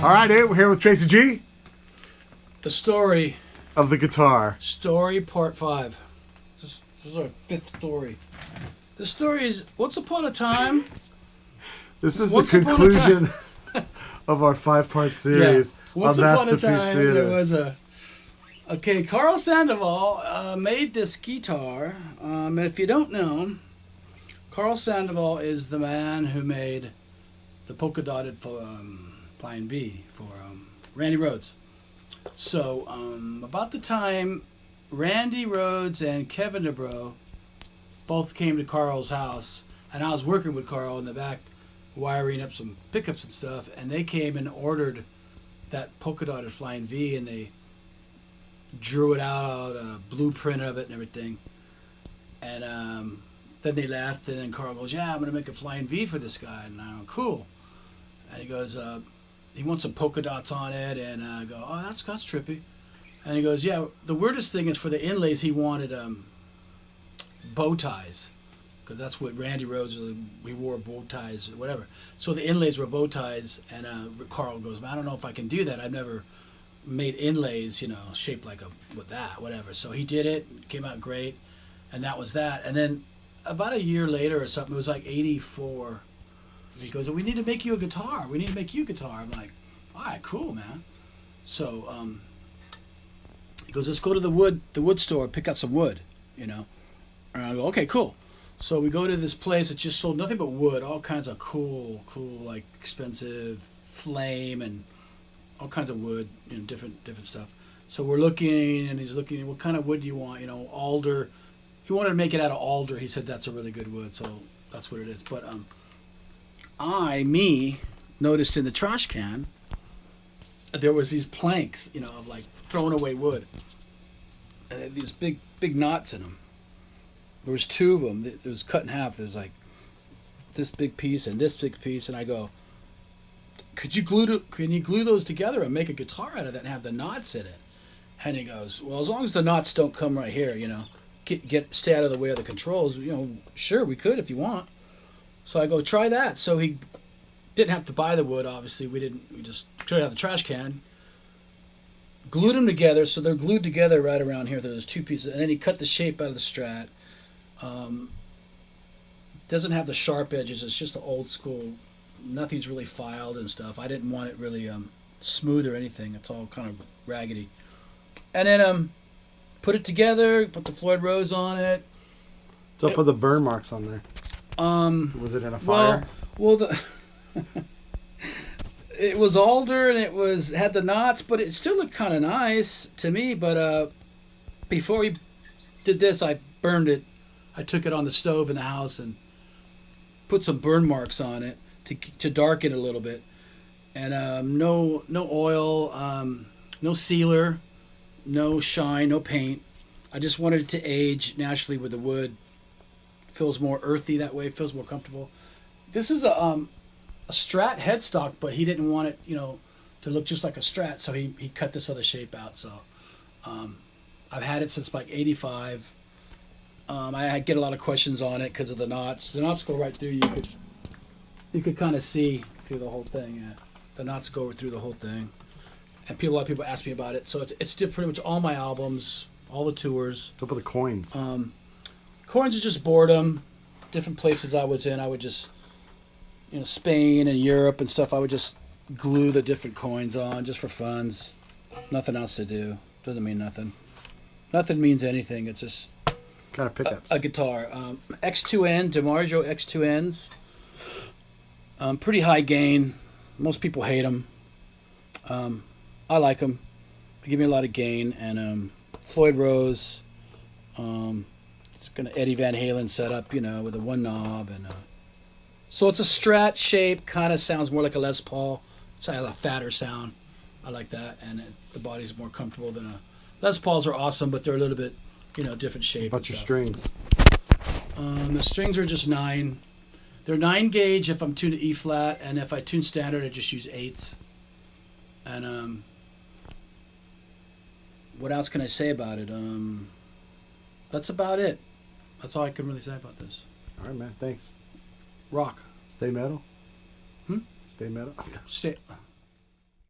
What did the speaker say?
All right, we're here with Tracy G. The story Of the guitar. Story Part 5. This is our 5th story. The story is, once upon a time... This is the conclusion of our 5-part series. Yeah. Once upon a time, there was a... Okay, Karl Sandoval made this guitar. And if you don't know, Karl Sandoval is the man who made the polka-dotted Flying V for Randy Rhoads. So, about the time Randy Rhoads and Kevin DeBro both came to Karl's house, and I was working with Karl in the back, wiring up some pickups and stuff, and they came and ordered that polka-dotted Flying V, and they drew it out, a blueprint of it and everything. And then they left, and then Karl goes, yeah, I'm going to make a Flying V for this guy. And I go, cool. And he goes, he wants some polka dots on it, and I go, oh, that's trippy. And he goes, yeah, the weirdest thing is for the inlays, he wanted bow ties, because that's what Randy Rhoads, we wore bow ties or whatever. So the inlays were bow ties, and Karl goes, I don't know if I can do that. I've never made inlays, shaped like with that, whatever. So he did it, came out great, and that was that. And then about a year later or something, it was like 84. He goes, we need to make you a guitar. We need to make you a guitar. I'm like, all right, cool, man. So he goes, let's go to the wood store, pick out some wood, And I go, okay, cool. So we go to this place that just sold nothing but wood, all kinds of cool, like expensive flame and all kinds of wood, different stuff. So we're looking, and he's looking, what kind of wood do you want? Alder. He wanted to make it out of alder. He said that's a really good wood, so that's what it is. But I noticed in the trash can there was these planks, of like thrown away wood. And they had these big knots in them. There was 2 of them. It was cut in half. There's like this big piece and this big piece, and I go, can you glue those together and make a guitar out of that and have the knots in it? And he goes, well, as long as the knots don't come right here, stay out of the way of the controls, sure, we could if you want. So I go, try that. So he didn't have to buy the wood, obviously. We just took it out of the trash can, glued them together, so they're glued together right around here. There's 2 pieces, and then he cut the shape out of the Strat. Doesn't have the sharp edges. It's just the old school. Nothing's really filed and stuff. I didn't want it really smooth or anything. It's all kind of raggedy. And then put it together, put the Floyd Rose on it. What's up with the burn marks on there? Was it in a fire? Well, it was alder, and it had the knots, but it still looked kind of nice to me. But before we did this, I burned it. I took it on the stove in the house and put some burn marks on it to darken it a little bit. And no oil, no sealer, no shine, no paint. I just wanted it to age naturally with the wood. Feels more earthy that way. Feels more comfortable. This is a Strat headstock, but he didn't want it, to look just like a Strat, so he cut this other shape out. So I've had it since like 85. I get a lot of questions on it because of the knots. The knots go right through. You could kind of see through the whole thing. Yeah. The knots go through the whole thing, and a lot of people ask me about it. So it's still pretty much all my albums, all the tours. What's up with the coins? Coins are just boredom. Different places I was in, I would just, Spain and Europe and stuff, I would just glue the different coins on just for funs. Nothing else to do. Doesn't mean nothing. Nothing means anything. It's just kind of pickups. A guitar. X2N, DiMarzio X2Ns. Pretty high gain. Most people hate them. I like them. They give me a lot of gain. And Floyd Rose. It's got an Eddie Van Halen setup, with a 1 knob. And so it's a Strat shape. Kind of sounds more like a Les Paul. It's a fatter sound. I like that. And the body's more comfortable than a... Les Pauls are awesome, but they're a little bit, different shape. What about your strings? The strings are just 9. They're 9 gauge if I'm tuned to E flat, and if I tune standard, I just use 8s. And what else can I say about it? That's about it. That's all I can really say about this. All right, man. Thanks. Rock. Stay metal. Hmm? Stay metal. Stay.